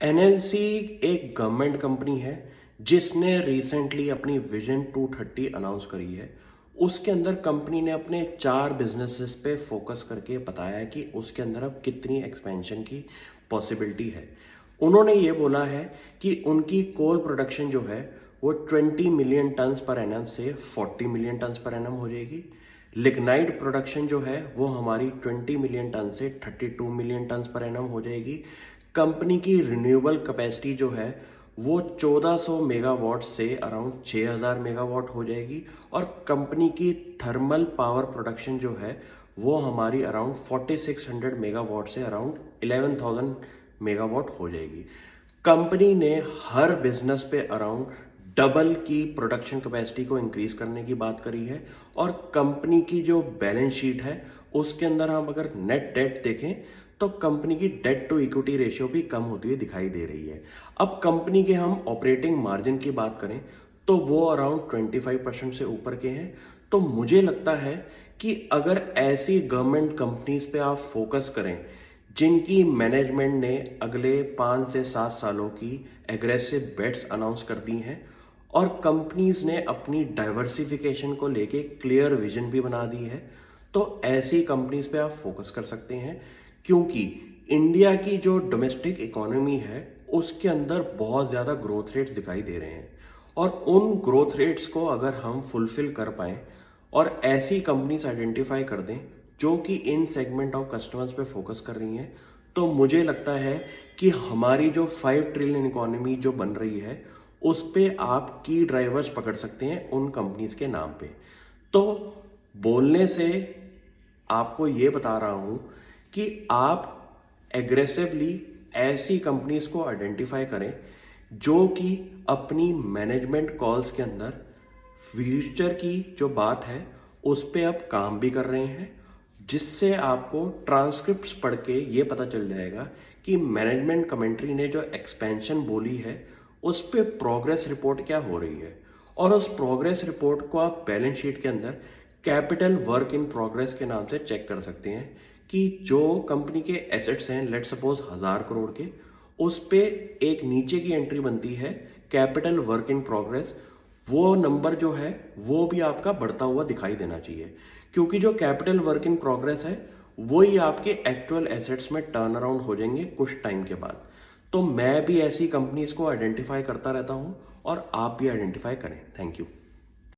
NLC एक government company है जिसने रिसेंटली अपनी विजन 230 अनाउंस करी है। उसके अंदर कंपनी ने अपने 4 बिजनेसेस पे फोकस करके बताया है कि उसके अंदर अब कितनी एक्सपेंशन की पॉसिबिलिटी है। उन्होंने ये बोला है कि उनकी कोल प्रोडक्शन जो है वो 20 मिलियन टन्स पर एनम से 40 मिलियन टन्स पर एनम हो जाएगी। लिग्नाइट प्रोडक्शन जो है वो हमारी 20 मिलियन टन से 32 मिलियन टन्स पर एनम हो जाएगी। कंपनी की रिन्यूएबल कैपेसिटी जो है वो 1400 मेगावाट से अराउंड 6000 मेगावाट हो जाएगी और कंपनी की थर्मल पावर प्रोडक्शन जो है वो हमारी अराउंड 4600 मेगावाट से अराउंड 11000 मेगावाट हो जाएगी। कंपनी ने हर बिजनेस पे अराउंड डबल की प्रोडक्शन कैपेसिटी को इंक्रीज करने की बात करी है और कंपनी की जो बैलेंस शीट है उसके अंदर हम अगर नेट डेट देखें तो कंपनी की डेट टू इक्विटी रेशियो भी कम होती हुई दिखाई दे रही है। अब कंपनी के हम ऑपरेटिंग मार्जिन की बात करें तो वो अराउंड 25% से ऊपर के हैं। तो मुझे लगता है कि अगर ऐसी गवर्नमेंट कंपनीज पे आप फोकस करें जिनकी मैनेजमेंट ने अगले 5 से 7 सालों की एग्रेसिव बेट्स अनाउंस कर दी हैं और कंपनीज ने अपनी डाइवर्सिफिकेशन को लेके क्लियर विजन भी बना दी है, तो ऐसी कंपनीज पे आप फोकस कर सकते हैं। क्योंकि इंडिया की जो डोमेस्टिक इकोनॉमी है उसके अंदर बहुत ज़्यादा ग्रोथ रेट्स दिखाई दे रहे हैं और उन ग्रोथ रेट्स को अगर हम फुलफिल कर पाएँ और ऐसी कंपनीज आइडेंटिफाई कर दें जो कि इन सेगमेंट ऑफ कस्टमर्स पे फोकस कर रही हैं, तो मुझे लगता है कि हमारी जो 5 ट्रिलियन इकोनॉमी जो बन रही है उस पे आप की ड्राइवर्स पकड़ सकते हैं उन कंपनीज के नाम पे। तो बोलने से आपको ये बता रहा हूं कि आप एग्रेसिवली ऐसी कंपनीज को आइडेंटिफाई करें जो कि अपनी मैनेजमेंट कॉल्स के अंदर फ्यूचर की जो बात है उस पे अब काम भी कर रहे हैं, जिससे आपको ट्रांसक्रिप्ट्स पढ़ के ये पता चल जाएगा कि मैनेजमेंट कमेंट्री ने जो एक्सपेंशन बोली है उस पे प्रोग्रेस रिपोर्ट क्या हो रही है और उस प्रोग्रेस रिपोर्ट को आप बैलेंस शीट के अंदर कैपिटल वर्क इन प्रोग्रेस के नाम से चेक कर सकते हैं कि जो कंपनी के एसेट्स हैं लेट सपोज 1000 करोड़ के, उस पे एक नीचे की एंट्री बनती है कैपिटल वर्क इन प्रोग्रेस। वो नंबर जो है वो भी आपका बढ़ता हुआ दिखाई देना चाहिए क्योंकि जो कैपिटल वर्क इन प्रोग्रेस है वही आपके एक्चुअल एसेट्स में टर्न अराउंड हो जाएंगे कुछ टाइम के बाद। तो मैं भी ऐसी कंपनीज को आइडेंटिफाई करता रहता हूं और आप भी आइडेंटिफाई करें। Thank you.